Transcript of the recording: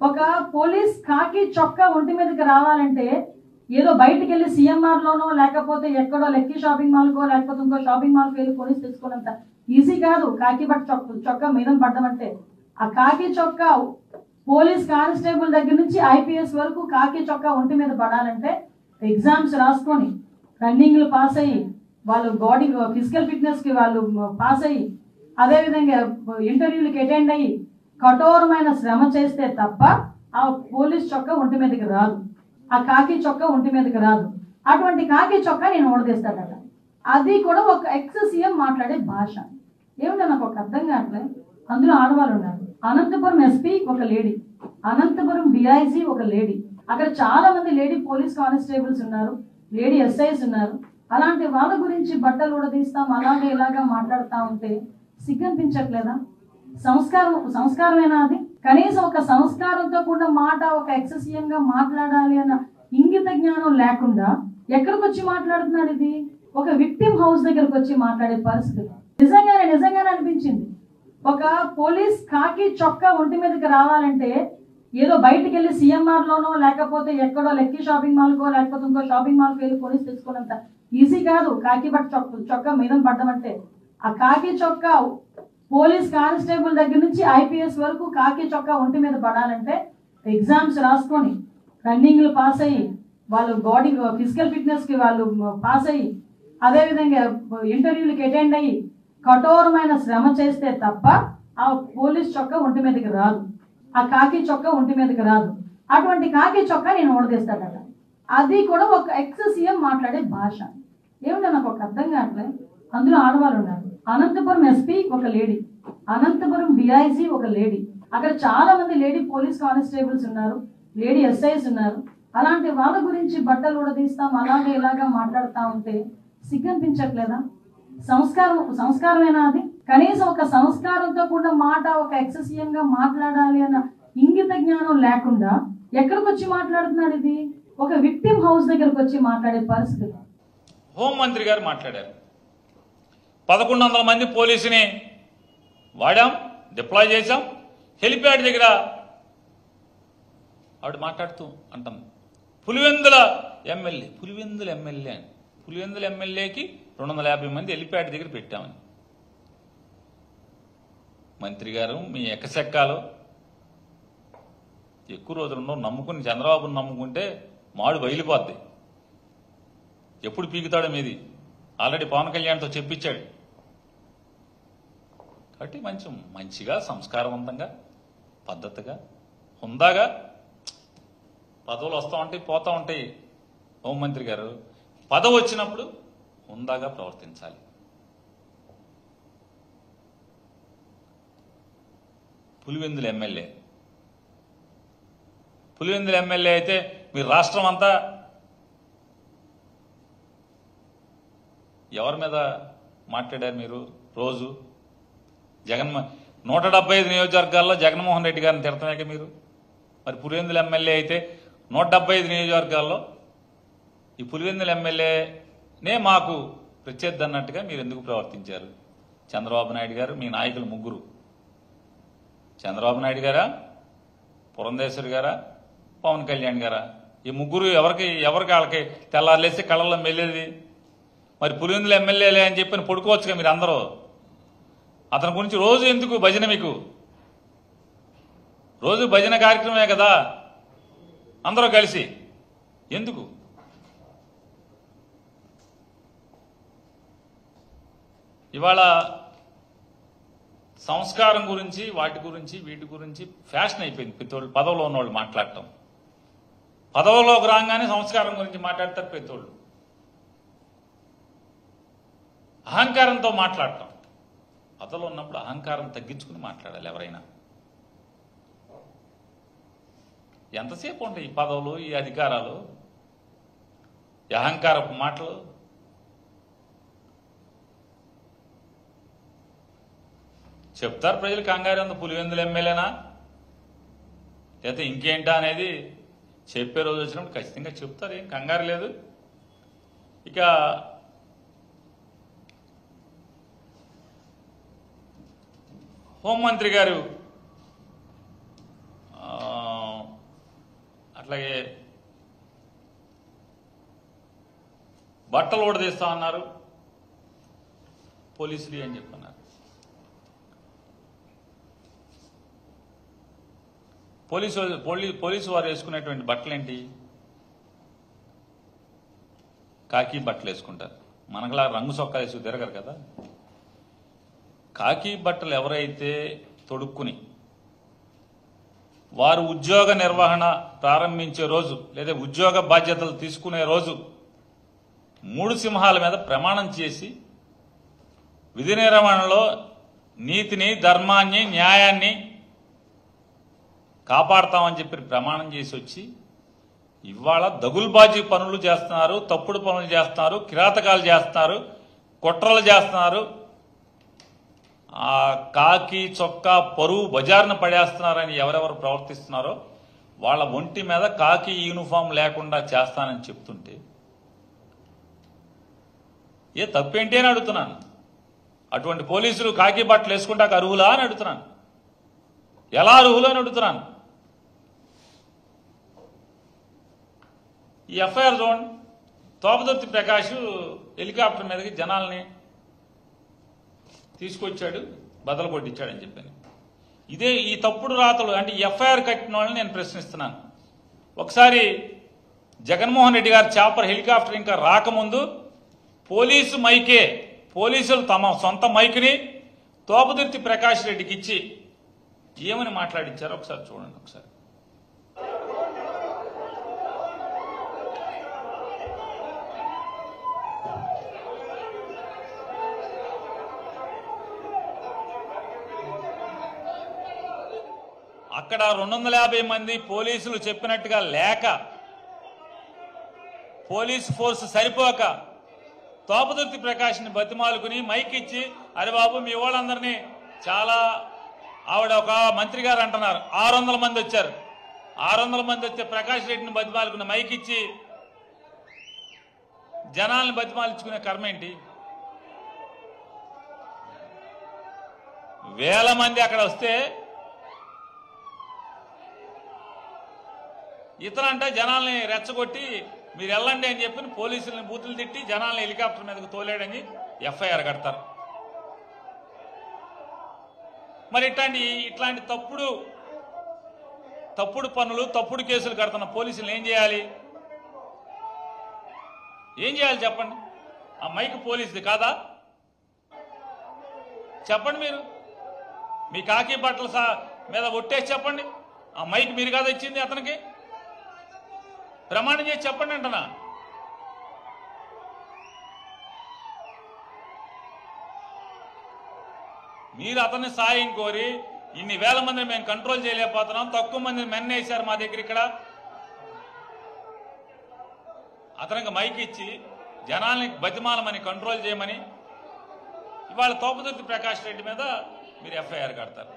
ఒక పోలీస్ కాకి చొక్కా ఒంటి మీదకి రావాలంటే ఏదో బయటికి వెళ్ళి సిఎంఆర్ లోనో లేకపోతే ఎక్కడో లెక్కీ షాపింగ్ మాల్కో లేకపోతే ఇంకో షాపింగ్ మాల్కి వెళ్ళి కొనేసి తెచ్చుకున్నంత ఈజీ కాదు. కాకి చొక్కా మీద పడ్డం అంటే ఆ కాకి చొక్కా పోలీస్ కానిస్టేబుల్ దగ్గర నుంచి ఐపీఎస్ వరకు కాకి చొక్కా ఒంటి మీద పడాలంటే ఎగ్జామ్స్ రాసుకొని రన్నింగ్లు పాస్ అయ్యి వాళ్ళు బాడీ ఫిజికల్ ఫిట్నెస్కి వాళ్ళు పాస్ అయ్యి అదేవిధంగా ఇంటర్వ్యూలకి అటెండ్ అయ్యి కఠోరమైన శ్రమ చేస్తే తప్ప ఆ పోలీస్ చొక్కా ఒంటి మీదకి రాదు, ఆ కాకి చొక్కా ఒంటి మీదకి రాదు. అటువంటి కాకి చొక్కా నేను ఓడదీస్తాడట. అది కూడా ఒక ఎక్స్ సీఎం మాట్లాడే భాష ఏమిటో నాకు ఒక అర్థం కావట్లే. అందులో ఆడవాళ్ళు ఉన్నారు. అనంతపురం ఎస్పీ ఒక లేడీ, అనంతపురం డిఐజీ ఒక లేడీ, అక్కడ చాలా మంది లేడీ పోలీస్ కానిస్టేబుల్స్ ఉన్నారు, లేడీ ఎస్ఐస్ ఉన్నారు. అలాంటి వాళ్ళ గురించి బట్టలు ఉడదీస్తాం అలాగే ఇలాగా మాట్లాడుతూ ఉంటే సిగ్గనిపించట్లేదా? సంస్కారమేనా అది? కనీసం ఒక సంస్కారంతో కూడా మాట ఒక ఎక్స్ సీఎం గా మాట్లాడాలి అన్న ఇంగిత జ్ఞానం లేకుండా ఎక్కడికి వచ్చి మాట్లాడుతున్నాడు? ఇది ఒక విక్టిమ్ హౌస్ దగ్గరకు వచ్చి మాట్లాడే పరిస్థితి నిజంగానే అనిపించింది. ఒక పోలీస్ కాకి చొక్కా ఒంటి మీదకి రావాలంటే ఏదో బయటికి వెళ్ళి సిఎంఆర్ లోనో లేకపోతే ఎక్కడో లెక్కీ షాపింగ్ మాల్కో లేకపోతే ఇంకో షాపింగ్ మాల్కి వెళ్ళి కొనేసి తెచ్చుకున్నంత ఈజీ కాదు. కాకి చొక్కా మీద పడ్డం అంటే ఆ కాకి చొక్కా పోలీస్ కానిస్టేబుల్ దగ్గర నుంచి ఐపీఎస్ వరకు కాకి చొక్కా ఒంటి మీద పడాలంటే ఎగ్జామ్స్ రాసుకొని రన్నింగ్లు పాస్ అయ్యి వాళ్ళు బాడీ ఫిజికల్ ఫిట్నెస్కి వాళ్ళు పాస్ అయ్యి అదేవిధంగా ఇంటర్వ్యూలకి అటెండ్ అయ్యి కఠోరమైన శ్రమ చేస్తే తప్ప ఆ పోలీస్ చొక్కా ఒంటి మీదకి రాదు, ఆ కాకి చొక్కా ఒంటి మీదకి రాదు. అటువంటి కాకి చొక్కా నేను ఓడదీస్తాడట. అది కూడా ఒక ఎక్స్ సీఎం మాట్లాడే భాష ఏమిటో నాకు ఒక అర్థం కావట్లే. అందులో ఆడవాళ్ళు ఉన్నారు. అనంతపురం ఎస్పీ ఒక లేడీ, అనంతపురం డిఐజీ ఒక లేడీ, అక్కడ చాలా మంది లేడీ పోలీస్ కానిస్టేబుల్స్ ఉన్నారు, లేడీ ఎస్ఐస్ ఉన్నారు. అలాంటి వాళ్ళ గురించి బట్టలు ఉడదీస్తాం అలాగే ఇలాగా మాట్లాడుతూ ఉంటే సిగ్గనిపించట్లేదా? సంస్కారమేనా అది? కనీసం ఒక సంస్కారంతో కూడా మాట ఒక ఎక్స్ సీఎం గా మాట్లాడాలి అన్న ఇంగిత జ్ఞానం లేకుండా ఎక్కడికి వచ్చి మాట్లాడుతున్నాడు? ఇది ఒక విక్టిమ్ హౌస్ దగ్గరకు వచ్చి మాట్లాడే పరిస్థితి. హోంమంత్రి గారు మాట్లాడారు. 1100 మంది పోలీసుని వాడాం, డిప్లాయ్ చేశాం. హెలిప్యాడ్ దగ్గర ఆవిడ మాట్లాడుతూ అంటాం పులివెందుల ఎమ్మెల్యేకి 250 మంది హెలిప్యాడ్ దగ్గర పెట్టామని. మంత్రి గారు మీ ఎక్కసెక్కాలు ఎక్కువ రోజులున్నో నమ్ముకుని చంద్రబాబుని నమ్ముకుంటే మాడు బయలుపోద్ది. ఎప్పుడు పీకుతాడో మీది ఆల్రెడీ పవన్ కళ్యాణ్తో చెప్పించాడు. కాబట్టి మంచిగా సంస్కారవంతంగా పద్ధతిగా హుందాగా పదవులు వస్తూ ఉంటాయి పోతూ ఉంటాయి. హోంమంత్రి గారు పదవి వచ్చినప్పుడు హుందాగా ప్రవర్తించాలి. పులివెందుల ఎమ్మెల్యే అయితే మీరు రాష్ట్రం అంతా ఎవరి మీద మాట్లాడారు? మీరు రోజు 175 నియోజకవర్గాల్లో జగన్మోహన్ రెడ్డి గారిని తిడతామే మీరు. మరి పులివెందుల ఎమ్మెల్యే అయితే 175 నియోజకవర్గాల్లో ఈ పులివెందుల ఎమ్మెల్యేనే మాకు ప్రత్యర్థి అన్నట్టుగా మీరు ఎందుకు ప్రవర్తించారు? చంద్రబాబు నాయుడు గారు మీ నాయకులు ముగ్గురు, చంద్రబాబు నాయుడు గారా, పురంధేశ్వరి గారా, పవన్ కళ్యాణ్ గారా, ఈ ముగ్గురు ఎవరికి వాళ్ళకి తెల్లారులేసి కళ్ళల్లో మెల్లేది. మరి పులివెందుల ఎమ్మెల్యేలే అని చెప్పి పడుకోవచ్చుగా మీరు అందరూ. అతని గురించి రోజు ఎందుకు భజన? మీకు రోజు భజన కార్యక్రమమే కదా అందరూ కలిసి, ఎందుకు? ఇవాళ సంస్కారం గురించి వీటి గురించి ఫ్యాషన్ అయిపోయింది. పెద్దోళ్ళు పదవిలో ఉన్నవాళ్ళు మాట్లాడటం, పదవిలోకి రాగానే సంస్కారం గురించి మాట్లాడతారు పెద్దోళ్ళు. అహంకారంతో మాట్లాడటం, పదవిలో ఉన్నప్పుడు అహంకారం తగ్గించుకుని మాట్లాడాలి ఎవరైనా. ఎంతసేపు ఉంటాయి ఈ పదవులు, ఈ అధికారాలు, ఈ అహంకారపు మాటలు? చెప్తారు ప్రజలు కంగారు ఉంది పులివెందుల ఎమ్మెల్యేనా లేకపోతే ఇంకేంటా అనేది చెప్పే రోజు వచ్చినప్పుడు ఖచ్చితంగా చెప్తారు, ఏం కంగారు లేదు. ఇక హోంమంత్రి గారు అట్లాగే బట్టలు ఊడదీస్తా అన్నారు పోలీసులు అని చెప్పన్నారు. పోలీసు వారు వేసుకునేటువంటి బట్టలేంటి? కాకి బట్టలు వేసుకుంటారు. మనకులా రంగు సొక్కా వేసి తిరగరు కదా. కాకి బట్టలు ఎవరైతే తొడుక్కుని వారు ఉద్యోగ నిర్వహణ ప్రారంభించే రోజు లేదా ఉద్యోగ బాధ్యతలు తీసుకునే రోజు 3 సింహాల మీద ప్రమాణం చేసి విధి నిర్వహణలో నీతిని, ధర్మాన్ని, న్యాయాన్ని కాపాడతామని చెప్పి ప్రమాణం చేసి వచ్చి ఇవాళ దగుల్బాజీ పనులు చేస్తున్నారు, తప్పుడు పనులు చేస్తున్నారు, కిరాతకాలు చేస్తున్నారు, కుట్రలు చేస్తున్నారు, ఆ కాకి చొక్కా పరువు బజార్ను పడేస్తున్నారని ఎవరెవరు ప్రవర్తిస్తున్నారో వాళ్ళ ఒంటి మీద కాకి యూనిఫామ్ లేకుండా చేస్తానని చెప్తుంటే ఏ తప్పేంటి అని అడుగుతున్నాను. అటువంటి పోలీసులు కాకి బట్టలు వేసుకుంటాక అర్హులా అని అడుగుతున్నాను. ఎలా అర్హులు అని అడుగుతున్నాను. ఈ FIR zone Thopudurthi Prakash helicopter మీదకి జనాల్ని తీసుకొచ్చాడు, బదలు కొట్టించాడని చెప్పాను. ఇదే ఈ తప్పుడు రాతలు అంటే ఎఫ్ఐఆర్ కట్టిన వాళ్ళని నేను ప్రశ్నిస్తున్నాను. ఒకసారి జగన్మోహన్ రెడ్డి గారు చాపర్ హెలికాప్టర్ ఇంకా రాకముందు పోలీసులు తమ సొంత మైక్ని తోపదుర్తి ప్రకాష్ రెడ్డికి ఇచ్చి ఏమని మాట్లాడించారో ఒకసారి చూడండి. ఒకసారి అక్కడ 250 మంది పోలీసులు చెప్పినట్టుగా లేక పోలీస్ ఫోర్స్ సరిపోక తోపదుర్తి ప్రకాష్ని బతిమాలుకుని మైక్ ఇచ్చి అరే బాబు మీ వాళ్ళందరినీ చాలా ఆవిడ ఒక మంత్రి గారు అంటున్నారు 600 మంది వచ్చారు, 600 మంది వచ్చే ప్రకాష్ రెడ్డిని బతిమాలుకుని మైక్ ఇచ్చి జనాలను బతిమాలించుకునే కర్మ ఏంటి? వేల మంది అక్కడ వస్తే ఇతనంటే జనాల్ని రెచ్చగొట్టి మీరు వెళ్ళండి అని చెప్పి పోలీసులను బూతులు తిట్టి జనాల్ని హెలికాప్టర్ మీదకు తోలేడని ఎఫ్ఐఆర్ కడతారు. మరి ఇట్లాంటి తప్పుడు పనులు, తప్పుడు కేసులు కడుతున్న పోలీసులు ఏం చేయాలి? చెప్పండి. ఆ మైక్ పోలీసుది కాదా? చెప్పండి. మీరు మీ కాకి బట్టల మీద ఒట్టేసి చెప్పండి. ఆ మైక్ మీరు కాదా ఇచ్చింది అతనికి? ప్రమాణం చేసి చెప్పండి అంటనా. మీరు అతన్ని సాయం కోరి ఇన్ని వేల మందిని మేము కంట్రోల్ చేయలేకపోతున్నాం, తక్కువ మందిని మెన్నేశారు మా దగ్గర ఇక్కడ, అతనికి మైక్ ఇచ్చి జనాల్ని బతిమాలమని కంట్రోల్ చేయమని ఇవాళ తోపదుర్తి ప్రకాష్ రెడ్డి మీద మీరు ఎఫ్ఐఆర్ కడతారు.